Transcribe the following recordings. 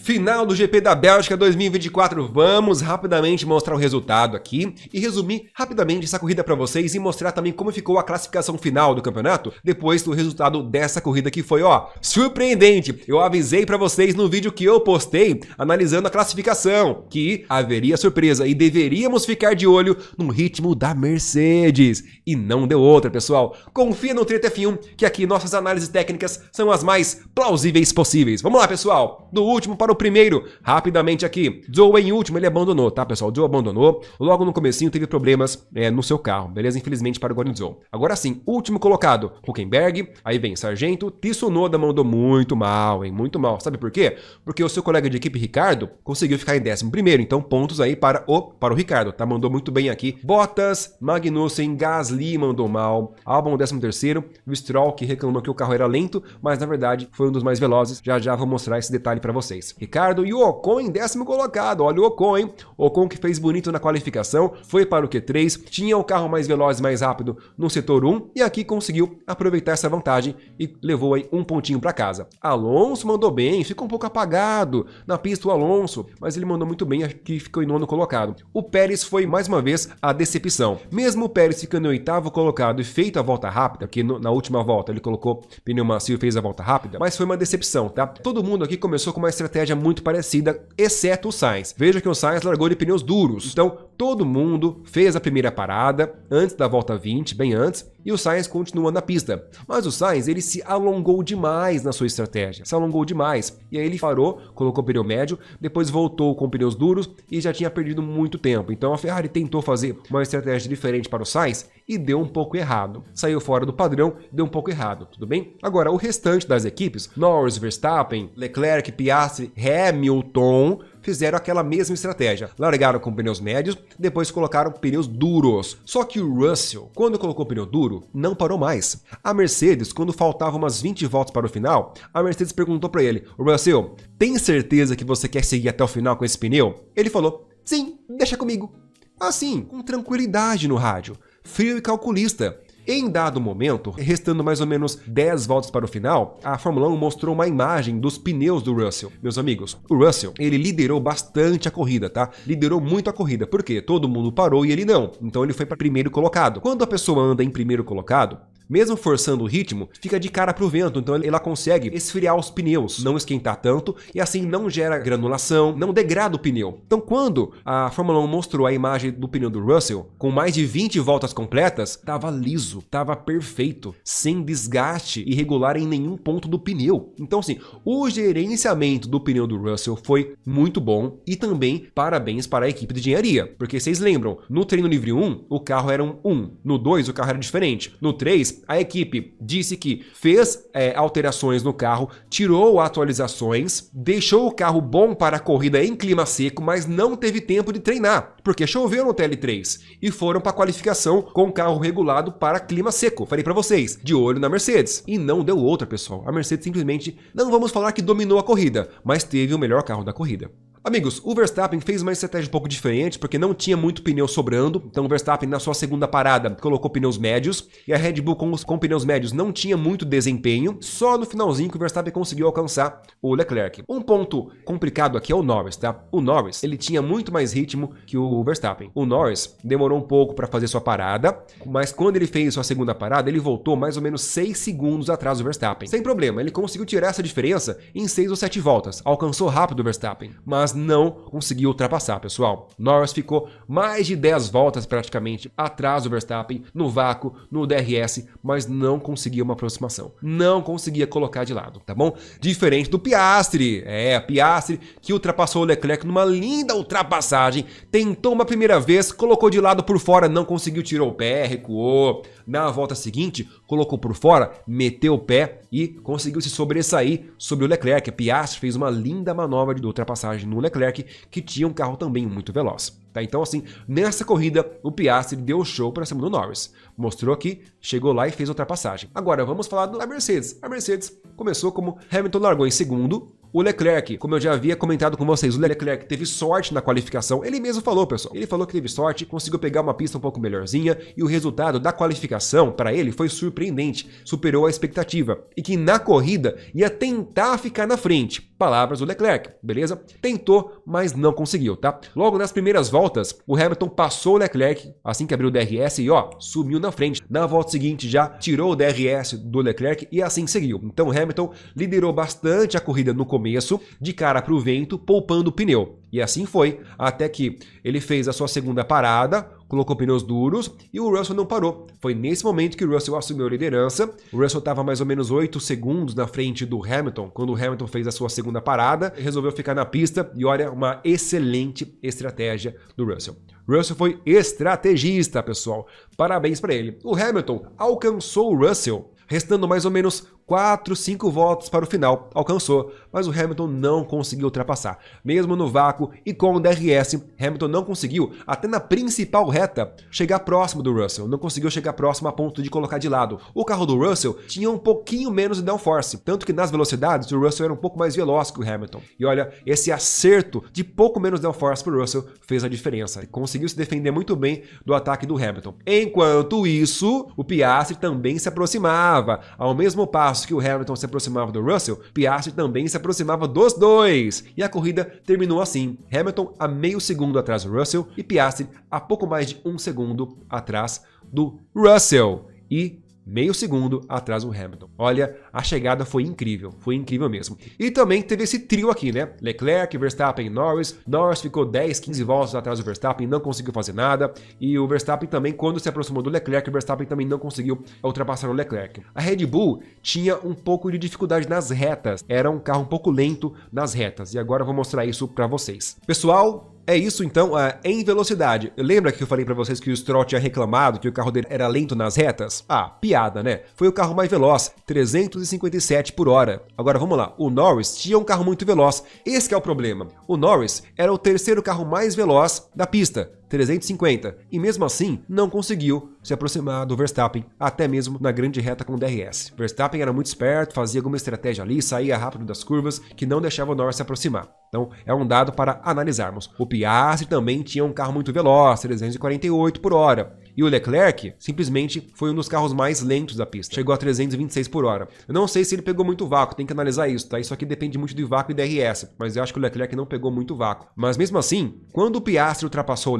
Final do GP da Bélgica 2024, vamos rapidamente mostrar o resultado aqui e resumir rapidamente essa corrida para vocês e mostrar também como ficou a classificação final do campeonato depois do resultado dessa corrida que foi, surpreendente. Eu avisei para vocês no vídeo que eu postei analisando a classificação que haveria surpresa e deveríamos ficar de olho no ritmo da Mercedes e não deu outra, pessoal. Confia no Treta F1 que aqui nossas análises técnicas são as mais plausíveis possíveis. Vamos lá, pessoal, do último para o primeiro, rapidamente aqui. Zhou em último, ele abandonou, tá, pessoal? Zhou abandonou, logo no comecinho teve problemas no seu carro, beleza? Infelizmente para o Guanyu Zhou. Agora sim, último colocado, Hülkenberg, aí vem Sargento, Tsunoda mandou muito mal, hein? Muito mal. Sabe por quê? Porque o seu colega de equipe, Ricardo, conseguiu ficar em 11º, então pontos aí para o Ricardo, tá? Mandou muito bem aqui. Bottas, Magnussen, Gasly mandou mal, Albon 13º, o Stroll que reclamou que o carro era lento, mas na verdade foi um dos mais velozes. Já vou mostrar esse detalhe para vocês. Ricardo e o Ocon em 10º colocado. Olha o Ocon, hein? Ocon que fez bonito na qualificação, foi para o Q3, tinha o carro mais veloz e mais rápido no setor 1 e aqui conseguiu aproveitar essa vantagem e levou aí um pontinho para casa. Alonso mandou bem, ficou um pouco apagado na pista o Alonso, mas ele mandou muito bem, aqui ficou em 9º colocado. O Pérez foi mais uma vez a decepção. Mesmo o Pérez ficando em 8º colocado e feito a volta rápida, que na última volta ele colocou pneu macio e fez a volta rápida, mas foi uma decepção, tá? Todo mundo aqui começou com uma estratégia muito parecida, exceto o Sainz. Veja que o Sainz largou de pneus duros. Então, todo mundo fez a primeira parada antes da volta 20, bem antes, e o Sainz continua na pista. Mas o Sainz, ele se alongou demais na sua estratégia, se alongou demais. E aí ele parou, colocou pneu médio, depois voltou com pneus duros e já tinha perdido muito tempo. Então a Ferrari tentou fazer uma estratégia diferente para o Sainz e deu um pouco errado. Saiu fora do padrão, deu um pouco errado, tudo bem? Agora, o restante das equipes, Norris, Verstappen, Leclerc, Piastri, Hamilton, fizeram aquela mesma estratégia. Largaram com pneus médios, depois colocaram pneus duros. Só que o Russell, quando colocou pneu duro, não parou mais. A Mercedes, quando faltavam umas 20 voltas para o final, a Mercedes perguntou para ele: Russell, tem certeza que você quer seguir até o final com esse pneu? Ele falou: sim, deixa comigo. Assim, com tranquilidade no rádio, frio e calculista. Em dado momento, restando mais ou menos 10 voltas para o final, a Fórmula 1 mostrou uma imagem dos pneus do Russell. Meus amigos, o Russell, ele liderou bastante a corrida, tá? Liderou muito a corrida, porque todo mundo parou e ele não. Então ele foi para primeiro colocado. Quando a pessoa anda em primeiro colocado, mesmo forçando o ritmo, fica de cara pro vento, então ela consegue esfriar os pneus, não esquentar tanto e assim não gera granulação, não degrada o pneu. Então quando a Fórmula 1 mostrou a imagem do pneu do Russell, com mais de 20 voltas completas, tava liso, tava perfeito, sem desgaste irregular em nenhum ponto do pneu. Então assim, o gerenciamento do pneu do Russell foi muito bom e também parabéns para a equipe de engenharia, porque vocês lembram, no treino livre 1, o carro era um 1, no 2 o carro era diferente, no 3 a equipe disse que fez alterações no carro, tirou atualizações, deixou o carro bom para a corrida em clima seco, mas não teve tempo de treinar, porque choveu no TL3 e foram para a qualificação com o carro regulado para clima seco. Falei para vocês, de olho na Mercedes. E não deu outra, pessoal. A Mercedes simplesmente, não vamos falar que dominou a corrida, mas teve o melhor carro da corrida. Amigos, o Verstappen fez uma estratégia um pouco diferente, porque não tinha muito pneu sobrando, então o Verstappen na sua segunda parada colocou pneus médios, e a Red Bull com pneus médios não tinha muito desempenho, só no finalzinho que o Verstappen conseguiu alcançar o Leclerc. Um ponto complicado aqui é o Norris, tá? O Norris, ele tinha muito mais ritmo que o Verstappen. O Norris demorou um pouco para fazer sua parada, mas quando ele fez sua segunda parada, ele voltou mais ou menos 6 segundos atrás do Verstappen. Sem problema, ele conseguiu tirar essa diferença em 6 ou 7 voltas, alcançou rápido o Verstappen, mas não conseguiu ultrapassar, pessoal. Norris ficou mais de 10 voltas praticamente atrás do Verstappen, no vácuo, no DRS, mas não conseguia uma aproximação. Não conseguia colocar de lado, tá bom? Diferente do Piastri. Piastri que ultrapassou o Leclerc numa linda ultrapassagem, tentou uma primeira vez, colocou de lado por fora, não conseguiu, tirou o pé, recuou. Na volta seguinte, colocou por fora, meteu o pé e conseguiu se sobressair sobre o Leclerc. Piastri fez uma linda manobra de ultrapassagem no Leclerc, que tinha um carro também muito veloz. Tá? Então assim, nessa corrida, o Piastri deu show para cima do Norris. Mostrou que chegou lá e fez a ultrapassagem. Agora, vamos falar da Mercedes. A Mercedes começou como Hamilton largou em segundo, O Leclerc, como eu já havia comentado com vocês, o Leclerc teve sorte na qualificação. Ele mesmo falou, pessoal. Ele falou que teve sorte, conseguiu pegar uma pista um pouco melhorzinha e o resultado da qualificação para ele foi surpreendente, superou a expectativa e que na corrida ia tentar ficar na frente. Palavras do Leclerc, beleza? Tentou, mas não conseguiu, tá? Logo nas primeiras voltas, o Hamilton passou o Leclerc assim que abriu o DRS e sumiu na frente. Na volta seguinte já tirou o DRS do Leclerc e assim seguiu. Então o Hamilton liderou bastante a corrida no começo, de cara para o vento, poupando o pneu. E assim foi, até que ele fez a sua segunda parada, colocou pneus duros e o Russell não parou. Foi nesse momento que o Russell assumiu a liderança. O Russell estava mais ou menos 8 segundos na frente do Hamilton, quando o Hamilton fez a sua segunda parada, resolveu ficar na pista e olha, uma excelente estratégia do Russell. Russell foi estrategista, pessoal. Parabéns para ele. O Hamilton alcançou o Russell, restando mais ou menos 4, 5 voltas para o final. Alcançou, mas o Hamilton não conseguiu ultrapassar. Mesmo no vácuo e com o DRS, Hamilton não conseguiu, até na principal reta, chegar próximo do Russell. Não conseguiu chegar próximo a ponto de colocar de lado. O carro do Russell tinha um pouquinho menos de downforce, tanto que nas velocidades o Russell era um pouco mais veloz que o Hamilton. E olha, esse acerto de pouco menos downforce para o Russell fez a diferença. Ele conseguiu se defender muito bem do ataque do Hamilton. Enquanto isso, o Piastri também se aproximava. Ao mesmo passo que o Hamilton se aproximava do Russell, Piastri também se aproximava dos dois. E a corrida terminou assim. Hamilton a meio segundo atrás do Russell e Piastri a pouco mais de 1 segundo atrás do Russell. E meio segundo atrás do Hamilton. Olha, a chegada foi incrível mesmo. E também teve esse trio aqui, né? Leclerc, Verstappen e Norris. Norris ficou 10, 15 voltas atrás do Verstappen, não conseguiu fazer nada. E o Verstappen também, quando se aproximou do Leclerc, o Verstappen também não conseguiu ultrapassar o Leclerc. A Red Bull tinha um pouco de dificuldade nas retas. Era um carro um pouco lento nas retas. E agora eu vou mostrar isso para vocês. Pessoal, é isso então, em velocidade. Lembra que eu falei pra vocês que o Stroll tinha reclamado que o carro dele era lento nas retas? Piada, né? Foi o carro mais veloz, 357 por hora. Agora vamos lá, o Norris tinha um carro muito veloz. Esse que é o problema. O Norris era o terceiro carro mais veloz da pista, 350, e mesmo assim não conseguiu se aproximar do Verstappen, até mesmo na grande reta com o DRS. Verstappen era muito esperto, fazia alguma estratégia ali, saía rápido das curvas, que não deixava o Norris se aproximar. Então é um dado para analisarmos. O Piastri também tinha um carro muito veloz, 348 por hora. E o Leclerc simplesmente foi um dos carros mais lentos da pista. Chegou a 326 por hora. Eu não sei se ele pegou muito vácuo, tem que analisar isso, tá? Isso aqui depende muito de vácuo e DRS, mas eu acho que o Leclerc não pegou muito vácuo. Mas mesmo assim, quando o Piastri ultrapassou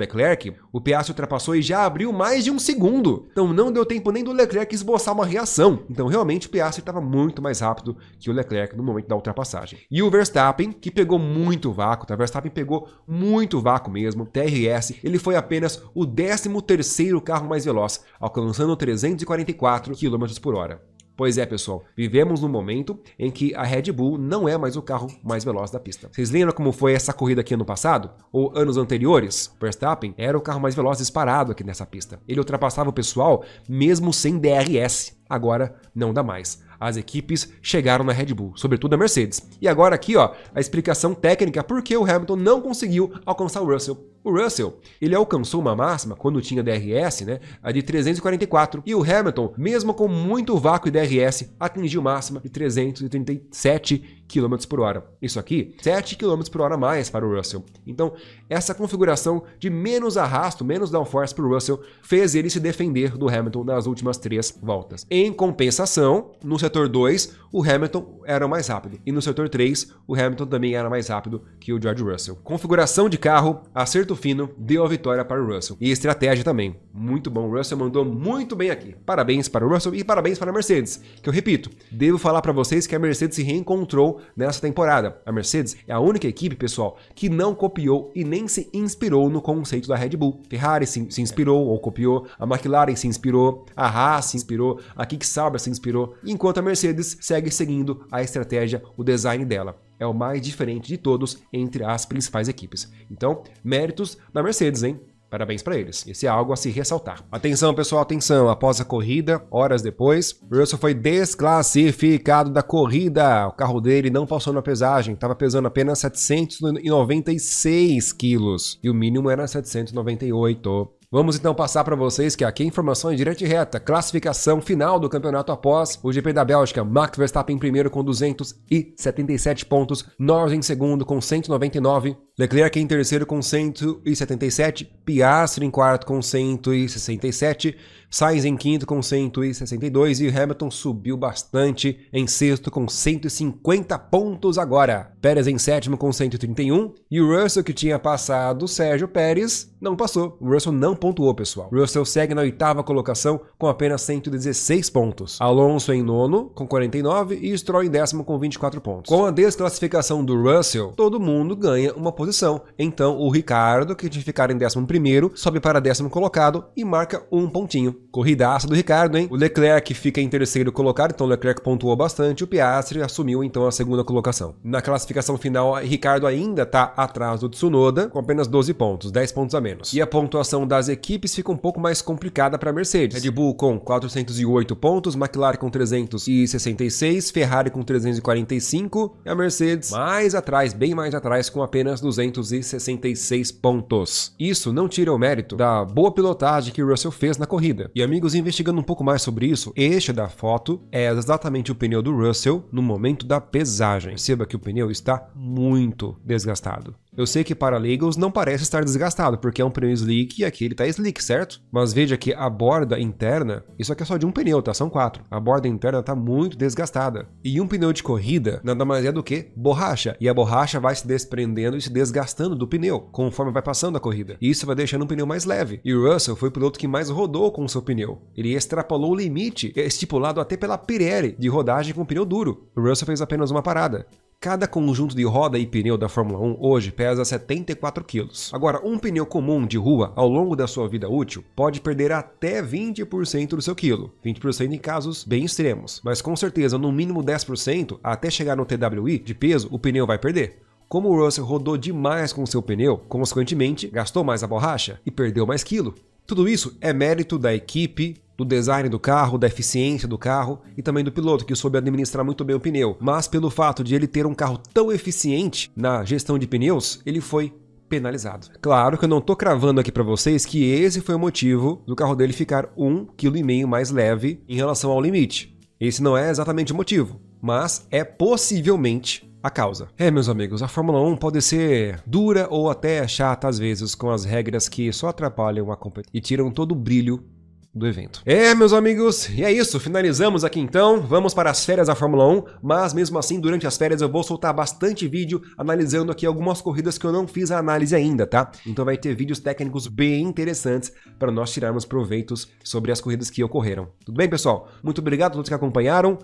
o Piastri ultrapassou e já abriu mais de 1 segundo. Então não deu tempo nem do Leclerc esboçar uma reação. Então realmente o Piastri estava muito mais rápido que o Leclerc no momento da ultrapassagem. E o Verstappen, que pegou muito vácuo, tá? O Verstappen pegou muito vácuo mesmo, DRS, ele foi apenas o 13º carro mais veloz, alcançando 344 km por hora. Pois é, pessoal, vivemos num momento em que a Red Bull não é mais o carro mais veloz da pista. Vocês lembram como foi essa corrida aqui ano passado? Ou anos anteriores? O Verstappen era o carro mais veloz disparado aqui nessa pista. Ele ultrapassava o pessoal mesmo sem DRS. Agora não dá mais. As equipes chegaram na Red Bull, sobretudo a Mercedes. E agora aqui, a explicação técnica por que o Hamilton não conseguiu alcançar o Russell. O Russell, ele alcançou uma máxima, quando tinha DRS, né, a de 344. E o Hamilton, mesmo com muito vácuo e DRS, atingiu máxima de 337 km por hora. Isso aqui, 7 km por hora a mais para o Russell. Então, essa configuração de menos arrasto, menos downforce para o Russell, fez ele se defender do Hamilton nas últimas 3 voltas. Em compensação, no setor 2, o Hamilton era o mais rápido. E no setor 3, o Hamilton também era mais rápido que o George Russell. Configuração de carro, acerto fino, deu a vitória para o Russell. E estratégia também. Muito bom. O Russell mandou muito bem aqui. Parabéns para o Russell e parabéns para a Mercedes. Que eu repito, devo falar para vocês que a Mercedes se reencontrou nessa temporada. A Mercedes é a única equipe, pessoal, que não copiou e nem se inspirou no conceito da Red Bull. Ferrari se inspirou ou copiou, a McLaren se inspirou, a Haas se inspirou, a Kick Sauber se inspirou, enquanto a Mercedes segue seguindo a estratégia, o design dela. É o mais diferente de todos entre as principais equipes. Então, méritos da Mercedes, hein? Parabéns para eles. Esse é algo a se ressaltar. Atenção, pessoal, atenção. Após a corrida, horas depois, Russell foi desclassificado da corrida. O carro dele não passou na pesagem. Estava pesando apenas 796 quilos. E o mínimo era 798. Vamos então passar para vocês que aqui informações direta e reta, classificação final do campeonato após o GP da Bélgica. Max Verstappen em primeiro com 277 pontos, Norris em segundo com 199, Leclerc em terceiro com 177, Piastri em quarto com 167, Sainz em quinto com 162 e Hamilton subiu bastante em sexto com 150 pontos agora. Pérez em sétimo com 131 e o Russell, que tinha passado o Sérgio Pérez, não passou. O Russell não pontuou, pessoal. O Russell segue na oitava colocação com apenas 116 pontos. Alonso em nono com 49 e Stroll em décimo com 24 pontos. Com a desclassificação do Russell, todo mundo ganha uma posição. Então o Ricardo, que tinha que ficar em 11º, sobe para 10º colocado e marca um pontinho. Corridaça do Ricardo, hein? O Leclerc fica em terceiro colocado, então o Leclerc pontuou bastante. O Piastri assumiu então a segunda colocação. Na classificação final, Ricardo ainda está atrás do Tsunoda, com apenas 12 pontos, 10 pontos a menos. E a pontuação das equipes fica um pouco mais complicada para a Mercedes. Red Bull com 408 pontos, McLaren com 366, Ferrari com 345 e a Mercedes mais atrás, bem mais atrás, com apenas 266 pontos. Isso não tira o mérito da boa pilotagem que o Russell fez na corrida. E amigos, investigando um pouco mais sobre isso, este da foto é exatamente o pneu do Russell no momento da pesagem. Perceba que o pneu está muito desgastado. Eu sei que para leigos não parece estar desgastado, porque é um pneu slick e aqui ele está slick, certo? Mas veja que a borda interna, isso aqui é só de um pneu, tá? São 4. A borda interna está muito desgastada. E um pneu de corrida nada mais é do que borracha. E a borracha vai se desprendendo e se desgastando do pneu, conforme vai passando a corrida. E isso vai deixando um pneu mais leve. E o Russell foi o piloto que mais rodou com o seu pneu. Ele extrapolou o limite estipulado até pela Pirelli de rodagem com pneu duro. O Russell fez apenas uma parada. Cada conjunto de roda e pneu da Fórmula 1 hoje pesa 74 kg. Agora, um pneu comum de rua, ao longo da sua vida útil, pode perder até 20% do seu quilo. 20% em casos bem extremos. Mas com certeza, no mínimo 10%, até chegar no TWI de peso, o pneu vai perder. Como o Russell rodou demais com seu pneu, consequentemente, gastou mais a borracha e perdeu mais quilo. Tudo isso é mérito da equipe, do design do carro, da eficiência do carro e também do piloto, que soube administrar muito bem o pneu. Mas pelo fato de ele ter um carro tão eficiente na gestão de pneus, ele foi penalizado. Claro que eu não tô cravando aqui para vocês que esse foi o motivo do carro dele ficar 1,5 kg mais leve em relação ao limite. Esse não é exatamente o motivo, mas é possivelmente a causa. Meus amigos, a Fórmula 1 pode ser dura ou até chata às vezes, com as regras que só atrapalham a competição e tiram todo o brilho do evento. Meus amigos, e é isso, finalizamos aqui então, vamos para as férias da Fórmula 1, mas mesmo assim, durante as férias eu vou soltar bastante vídeo analisando aqui algumas corridas que eu não fiz a análise ainda, tá? Então vai ter vídeos técnicos bem interessantes para nós tirarmos proveitos sobre as corridas que ocorreram. Tudo bem, pessoal? Muito obrigado a todos que acompanharam,